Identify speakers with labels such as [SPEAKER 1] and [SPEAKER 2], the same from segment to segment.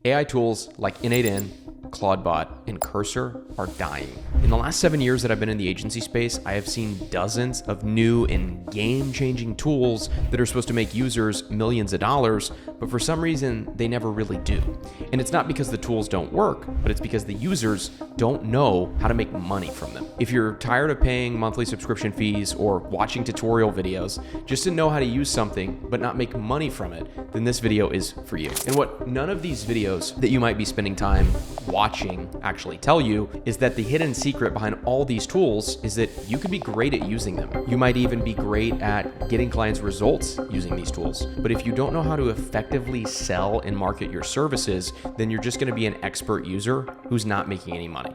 [SPEAKER 1] AI tools like N8N, Claudebot, and Cursor are dying. In the last 7 years that I've been in the agency space, I have seen dozens of new and game-changing tools that are supposed to make users millions of dollars, but for some reason, they never really do. And it's not because the tools don't work, but it's because the users don't know how to make money from them. If you're tired of paying monthly subscription fees or watching tutorial videos just to know how to use something but not make money from it, then this video is for you. And what none of these videos that you might be spending time watching actually tell you is that the hidden secret behind all these tools is that you could be great at using them. You might even be great at getting clients results using these tools. But if you don't know how to effectively sell and market your services, then you're just going to be an expert user who's not making any money.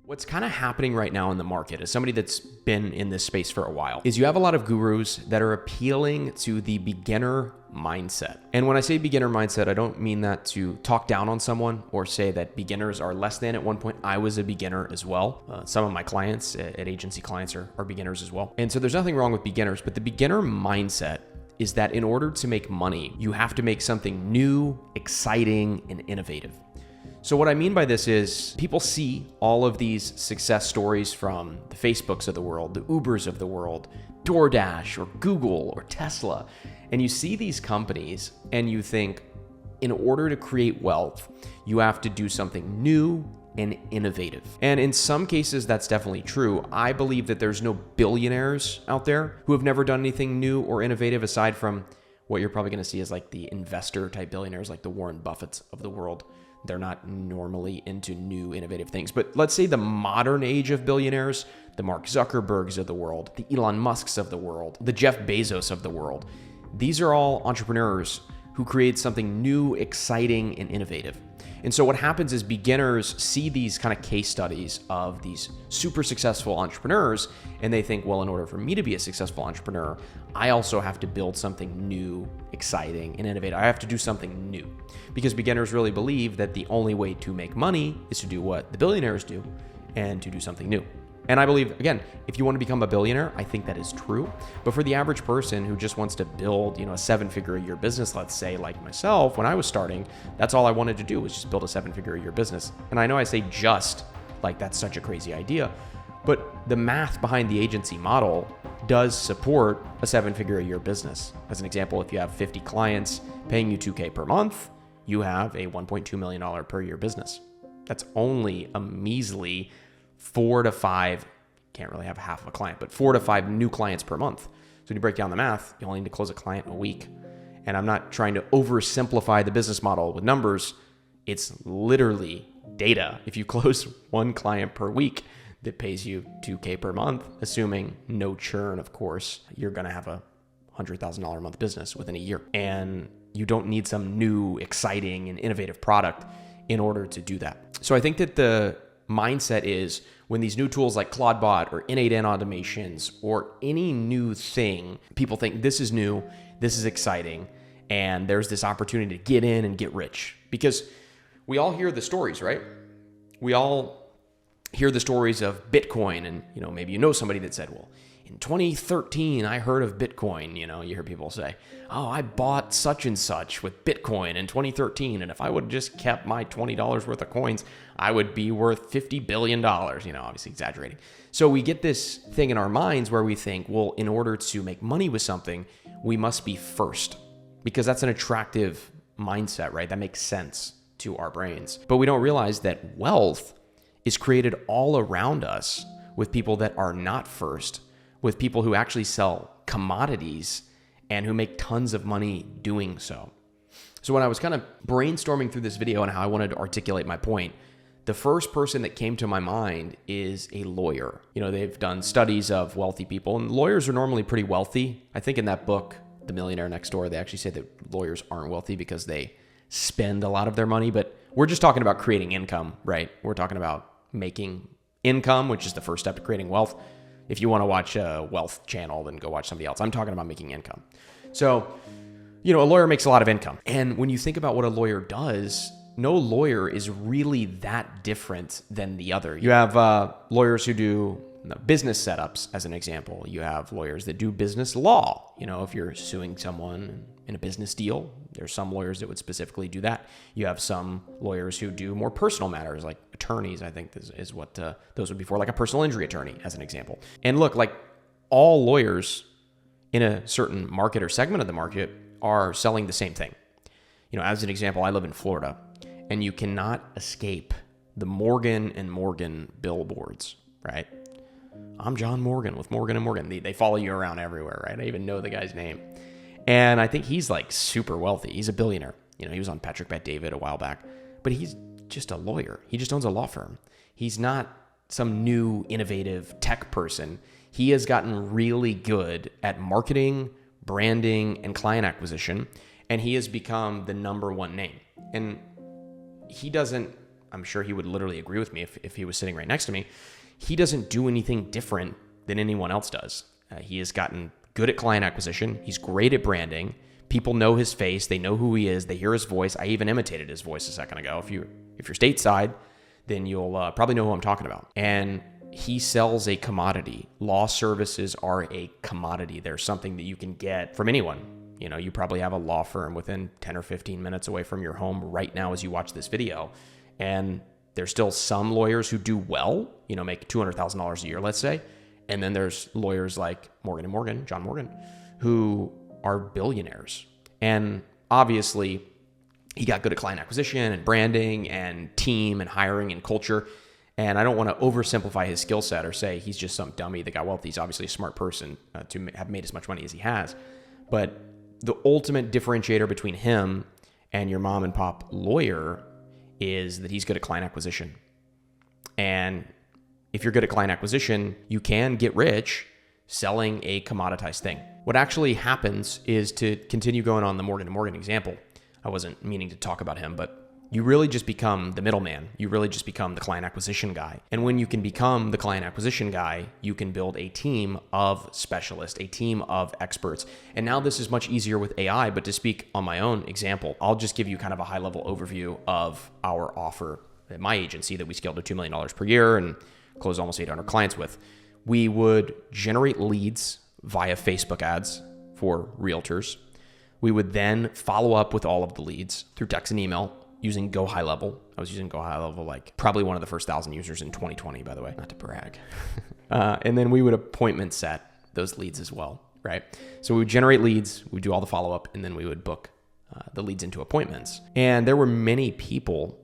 [SPEAKER 1] What's kind of happening right now in the market, as somebody that's been in this space for a while, is you have a lot of gurus that are appealing to the beginner mindset. And when I say beginner mindset, I don't mean that to talk down on someone or say that beginners are less than. At one point, I was a beginner as well. Some of my clients at agency clients are beginners as well. And so there's nothing wrong with beginners, but the beginner mindset is that in order to make money, you have to make something new, exciting, and innovative. So what I mean by this is people see all of these success stories from the Facebooks of the world, the Ubers of the world, DoorDash or Google or Tesla, and you see these companies and you think, in order to create wealth, you have to do something new and innovative. And in some cases, that's definitely true. I believe that there's no billionaires out there who have never done anything new or innovative aside from what you're probably going to see as like the investor type billionaires like the Warren Buffetts of the world. They're not normally into new, innovative things. But let's say the modern age of billionaires, the Mark Zuckerbergs of the world, the Elon Musks of the world, the Jeff Bezos of the world, these are all entrepreneurs who create something new, exciting, and innovative. And so what happens is beginners see these kind of case studies of these super successful entrepreneurs, and they think, well, in order for me to be a successful entrepreneur, I also have to build something new, exciting, and innovative. I have to do something new. Because beginners really believe that the only way to make money is to do what the billionaires do and to do something new. And I believe, again, if you want to become a billionaire, I think that is true. But for the average person who just wants to build, a 7-figure a year business, let's say, like myself, when I was starting, that's all I wanted to do was just build a 7-figure a year business. And I know I say just, like that's such a crazy idea, but the math behind the agency model does support a 7-figure a year business. As an example, if you have 50 clients paying you $2,000 per month, you have a $1.2 million per year business. That's only a measly 4 to 5, can't really have half of a client, but 4 to 5 new clients per month. So when you break down the math, you only need to close a client a week. And I'm not trying to oversimplify the business model with numbers. It's literally data. If you close 1 client per week that pays you $2,000 per month, assuming no churn, of course, you're going to have a $100,000 a month business within a year. And you don't need some new, exciting, and innovative product in order to do that. So I think that the mindset is when these new tools like Claudebot or N8N automations or any new thing, people think this is new, this is exciting, and there's this opportunity to get in and get rich. Because we all hear the stories, right? We all hear the stories of Bitcoin, and maybe somebody that said, well, in 2013, I heard of Bitcoin. You hear people say, oh, I bought such and such with Bitcoin in 2013. And if I would have just kept my $20 worth of coins, I would be worth $50 billion, obviously exaggerating. So we get this thing in our minds where we think, well, in order to make money with something, we must be first, because that's an attractive mindset, right? That makes sense to our brains. But we don't realize that wealth is created all around us with people that are not first, with people who actually sell commodities and who make tons of money doing so. So when I was kind of brainstorming through this video and how I wanted to articulate my point, the first person that came to my mind is a lawyer. They've done studies of wealthy people, and lawyers are normally pretty wealthy. I think in that book, The Millionaire Next Door, they actually say that lawyers aren't wealthy because they spend a lot of their money, but we're just talking about creating income, right? We're talking about making income, which is the first step to creating wealth. If you want to watch a wealth channel, then go watch somebody else. I'm talking about making income. So, a lawyer makes a lot of income. And when you think about what a lawyer does, no lawyer is really that different than the other. You have lawyers who do business setups, as an example. You have lawyers that do business law. If you're suing someone, in a business deal. There's some lawyers that would specifically do that. You have some lawyers who do more personal matters, like attorneys, I think is what those would be for, like a personal injury attorney, as an example. And look, like all lawyers in a certain market or segment of the market are selling the same thing. As an example, I live in Florida, and you cannot escape the Morgan & Morgan billboards, right? I'm John Morgan with Morgan & Morgan. They follow you around everywhere, right? I even know the guy's name. And I think he's like super wealthy. He's a billionaire. He was on Patrick Bet-David a while back, but he's just a lawyer. He just owns a law firm. He's not some new innovative tech person. He has gotten really good at marketing, branding, and client acquisition, and he has become the number one name. And he doesn't, I'm sure he would literally agree with me if he was sitting right next to me, he doesn't do anything different than anyone else does. He has gotten good at client acquisition. He's great at branding. People know his face. They know who he is. They hear his voice. I even imitated his voice a second ago. If you're stateside, then you'll probably know who I'm talking about. And he sells a commodity. Law services are a commodity. They're something that you can get from anyone. You probably have a law firm within 10 or 15 minutes away from your home right now as you watch this video. And there's still some lawyers who do well, make $200,000 a year, let's say. And then there's lawyers like Morgan & Morgan, John Morgan, who are billionaires. And obviously, he got good at client acquisition and branding and team and hiring and culture. And I don't want to oversimplify his skill set or say he's just some dummy that got wealthy. He's obviously a smart person to have made as much money as he has. But the ultimate differentiator between him and your mom and pop lawyer is that he's good at client acquisition. And if you're good at client acquisition, you can get rich selling a commoditized thing. What actually happens is, to continue going on the Morgan & Morgan example, I wasn't meaning to talk about him, but you really just become the middleman. You really just become the client acquisition guy. And when you can become the client acquisition guy, you can build a team of specialists, a team of experts. And now this is much easier with AI, but to speak on my own example, I'll just give you kind of a high-level overview of our offer at my agency that we scaled to $2 million per year and closed almost 800 clients with. We would generate leads via Facebook ads for realtors. We would then follow up with all of the leads through text and email using Go High Level. I was using Go High Level like probably one of the first 1,000 users in 2020, by the way, not to brag. And then we would appointment set those leads as well, right? So we would generate leads, we would do all the follow-up, and then we would book the leads into appointments. And there were many people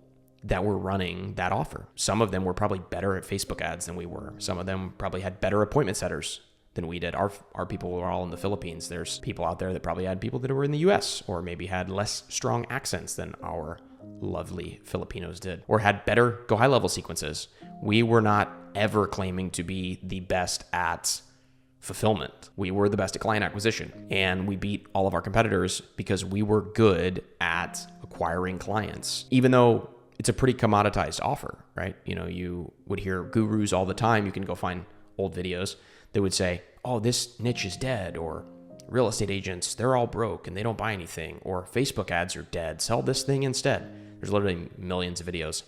[SPEAKER 1] that were running that offer. Some of them were probably better at Facebook ads than we were. Some of them probably had better appointment setters than we did. Our people were all in the Philippines. There's people out there that probably had people that were in the US, or maybe had less strong accents than our lovely Filipinos did, or had better Go High Level sequences. We were not ever claiming to be the best at fulfillment. We were the best at client acquisition, and we beat all of our competitors because we were good at acquiring clients, even though it's a pretty commoditized offer, right? You would hear gurus all the time. You can go find old videos that would say, oh, this niche is dead, or real estate agents, they're all broke and they don't buy anything, or Facebook ads are dead, sell this thing instead. There's literally millions of videos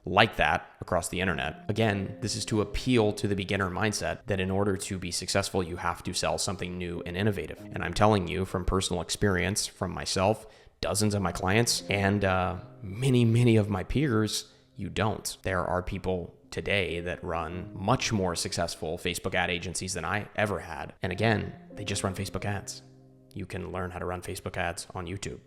[SPEAKER 1] like that across the internet. Again, this is to appeal to the beginner mindset that in order to be successful, you have to sell something new and innovative. And I'm telling you from personal experience, from myself, dozens of my clients, and many of my peers, you don't. There are people today that run much more successful Facebook ad agencies than I ever had. And again, they just run Facebook ads. You can learn how to run Facebook ads on YouTube.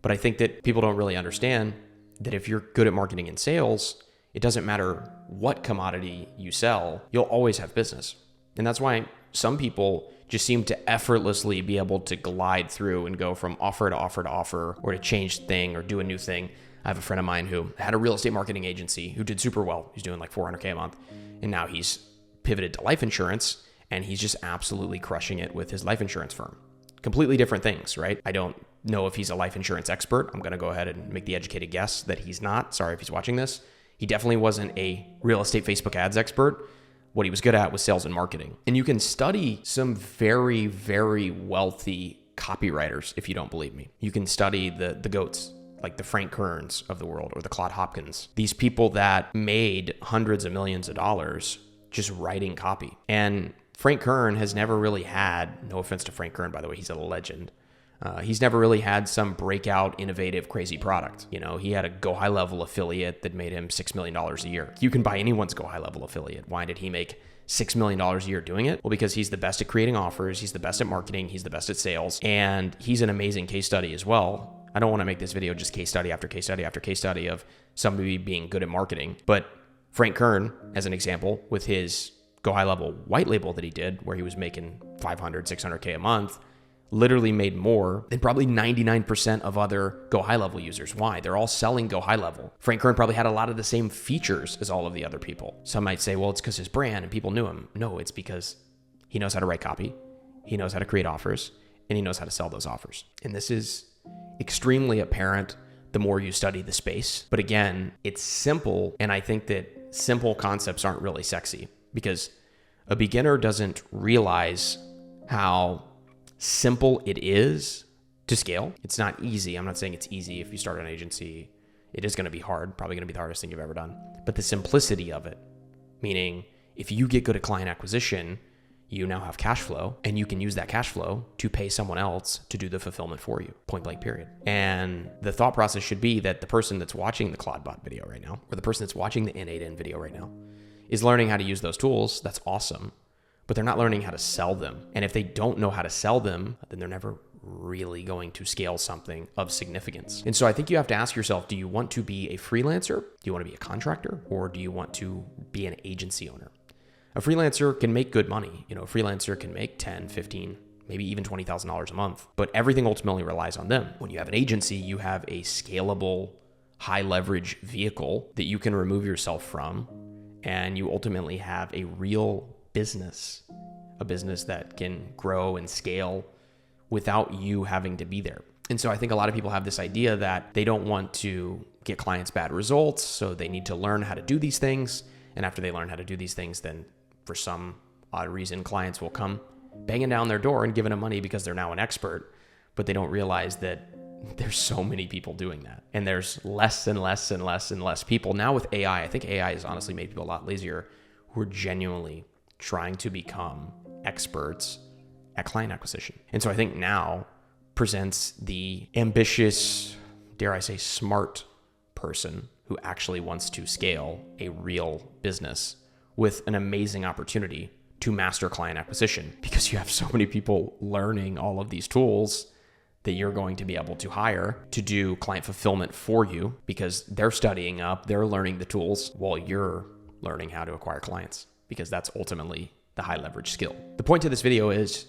[SPEAKER 1] But I think that people don't really understand that if you're good at marketing and sales, it doesn't matter what commodity you sell, you'll always have business. And that's why some people just seem to effortlessly be able to glide through and go from offer to offer to offer, or to change thing or do a new thing. I have a friend of mine who had a real estate marketing agency who did super well. He's doing like $400K a month. And now he's pivoted to life insurance, and he's just absolutely crushing it with his life insurance firm. Completely different things, right? I don't know if he's a life insurance expert. I'm going to go ahead and make the educated guess that he's not. Sorry if he's watching this. He definitely wasn't a real estate Facebook ads expert. What he was good at was sales and marketing. And you can study some very, very wealthy copywriters if you don't believe me. You can study the GOATs, like the Frank Kerns of the world, or the Claude Hopkins. These people that made hundreds of millions of dollars just writing copy. And Frank Kern has never really had, no offense to Frank Kern, by the way, he's a legend. He's never really had some breakout, innovative, crazy product. You know, he had a Go High Level affiliate that made him $6 million a year. You can buy anyone's Go High Level affiliate. Why did he make $6 million a year doing it? Well, because he's the best at creating offers. He's the best at marketing. He's the best at sales. And he's an amazing case study as well. I don't want to make this video just case study after case study after case study of somebody being good at marketing. But Frank Kern, as an example, with his Go High Level white label that he did, where he was making 500, 600K a month, literally made more than probably 99% of other Go High Level users. Why? They're all selling Go High Level. Frank Kern probably had a lot of the same features as all of the other people. Some might say, well, it's because his brand and people knew him. No, it's because he knows how to write copy, he knows how to create offers, and he knows how to sell those offers. And this is extremely apparent the more you study the space. But again, it's simple. And I think that simple concepts aren't really sexy because a beginner doesn't realize how simple it is to scale. It's not easy. I'm not saying it's easy. If you start an agency, it is going to be hard, probably going to be the hardest thing you've ever done. But the simplicity of it, meaning if you get good at client acquisition, you now have cash flow and you can use that cash flow to pay someone else to do the fulfillment for you, point blank period. And the thought process should be that the person that's watching the Claudebot video right now, or the person that's watching the N8N video right now, is learning how to use those tools. That's awesome. But they're not learning how to sell them. And if they don't know how to sell them, then they're never really going to scale something of significance. And so I think you have to ask yourself, do you want to be a freelancer? Do you want to be a contractor? Or do you want to be an agency owner? A freelancer can make good money. You know, a freelancer can make 10, 15, maybe even $20,000 a month, but everything ultimately relies on them. When you have an agency, you have a scalable, high leverage vehicle that you can remove yourself from, and you ultimately have a real business, a business that can grow and scale without you having to be there. And so I think a lot of people have this idea that they don't want to get clients bad results, so they need to learn how to do these things. And after they learn how to do these things, then for some odd reason, clients will come banging down their door and giving them money because they're now an expert, but they don't realize that there's so many people doing that. And there's less and less and less and less people. Now with AI, I think AI has honestly made people a lot lazier who are genuinely trying to become experts at client acquisition. And so I think now presents the ambitious, dare I say, smart person who actually wants to scale a real business with an amazing opportunity to master client acquisition, because you have so many people learning all of these tools that you're going to be able to hire to do client fulfillment for you, because they're studying up, they're learning the tools while you're learning how to acquire clients, because that's ultimately the high leverage skill. The point to this video is,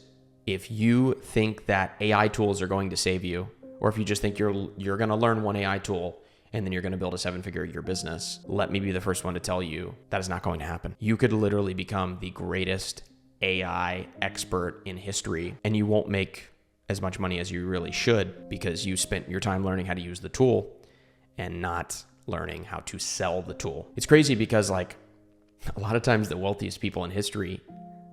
[SPEAKER 1] if you think that AI tools are going to save you, or if you just think you're going to learn one AI tool and then you're going to build a 7-figure a year business, let me be the first one to tell you that is not going to happen. You could literally become the greatest AI expert in history, and you won't make as much money as you really should because you spent your time learning how to use the tool and not learning how to sell the tool. It's crazy because like a lot of times the wealthiest people in history,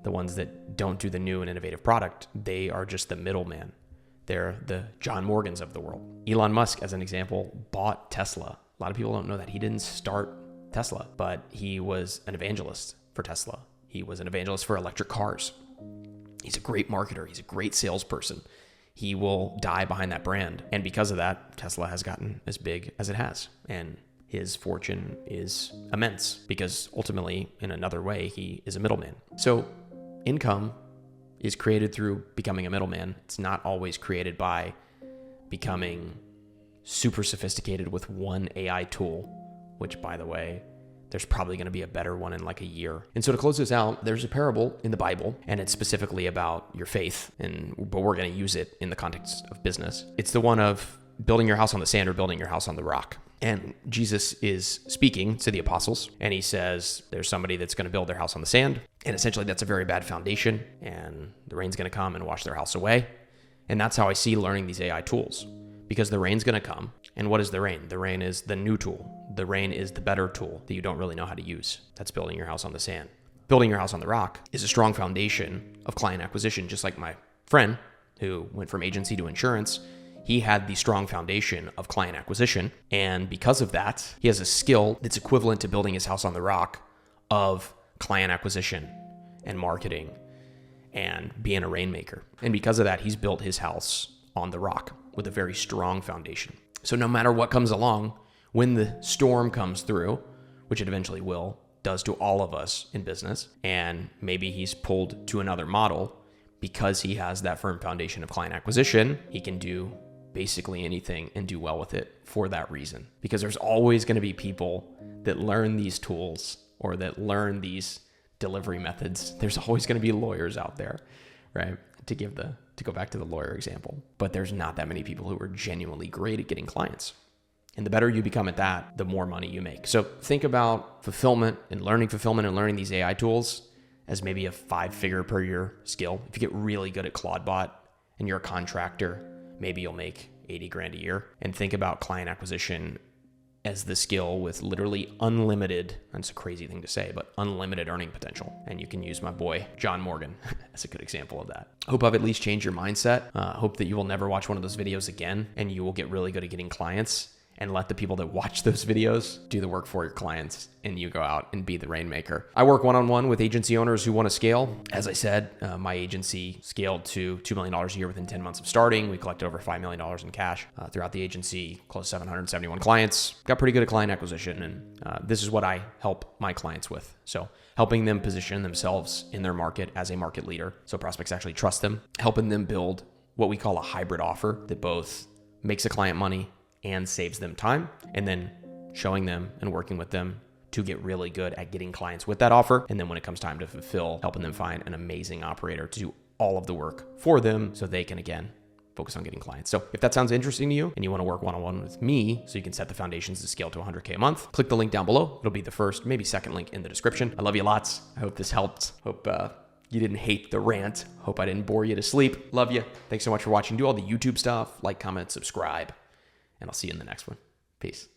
[SPEAKER 1] the ones that don't do the new and innovative product, they are just the middleman. They're the John Morgans of the world. Elon Musk, as an example, bought Tesla. A lot of people don't know that. He didn't start Tesla, but he was an evangelist for Tesla. He was an evangelist for electric cars. He's a great marketer. He's a great salesperson. He will die behind that brand. And because of that, Tesla has gotten as big as it has. And his fortune is immense because ultimately, in another way, he is a middleman. So income is created through becoming a middleman. It's not always created by becoming super sophisticated with one AI tool, which, by the way, there's probably going to be a better one in like a year. And so to close this out, there's a parable in the Bible, and it's specifically about your faith, but we're going to use it in the context of business. It's the one of building your house on the sand or building your house on the rock. And Jesus is speaking to the apostles, and he says there's somebody that's going to build their house on the sand, and essentially that's a very bad foundation, and the rain's going to come and wash their house away. And that's how I see learning these AI tools, because the rain's going to come. And what is the rain? The rain is the new tool. The rain is the better tool that you don't really know how to use. That's building your house on the sand. Building your house on the rock is a strong foundation of client acquisition, just like my friend who went from agency to insurance. He had the strong foundation of client acquisition. And because of that, he has a skill that's equivalent to building his house on the rock of client acquisition and marketing and being a rainmaker. And because of that, he's built his house on the rock with a very strong foundation. So no matter what comes along, when the storm comes through, which it eventually will, does to all of us in business, and maybe he's pulled to another model, because he has that firm foundation of client acquisition, he can do basically anything and do well with it for that reason. Because there's always going to be people that learn these tools or that learn these delivery methods. There's always going to be lawyers out there, right? To go back to the lawyer example. But there's not that many people who are genuinely great at getting clients. And the better you become at that, the more money you make. So think about fulfillment and learning these AI tools as maybe a 5-figure per year skill. If you get really good at Claudebot and you're a contractor, maybe you'll make 80 grand a year. And think about client acquisition as the skill with literally unlimited, that's a crazy thing to say, but unlimited earning potential. And you can use my boy, John Morgan, as a good example of that. Hope I've at least changed your mindset. Hope that you will never watch one of those videos again and you will get really good at getting clients, and let the people that watch those videos do the work for your clients, and you go out and be the rainmaker. I work one-on-one with agency owners who want to scale. As I said, my agency scaled to $2 million a year within 10 months of starting. We collected over $5 million in cash throughout the agency, close to 771 clients. Got pretty good at client acquisition, and this is what I help my clients with. So helping them position themselves in their market as a market leader, so prospects actually trust them, helping them build what we call a hybrid offer that both makes a client money and saves them time, and then showing them and working with them to get really good at getting clients with that offer. And then when it comes time to fulfill, helping them find an amazing operator to do all of the work for them so they can, again, focus on getting clients. So if that sounds interesting to you and you want to work one-on-one with me so you can set the foundations to scale to 100K a month, click the link down below. It'll be the first, maybe second link in the description. I love you lots. I hope this helped. Hope you didn't hate the rant. Hope I didn't bore you to sleep. Love you. Thanks so much for watching. Do all the YouTube stuff, like, comment, subscribe. And I'll see you in the next one. Peace.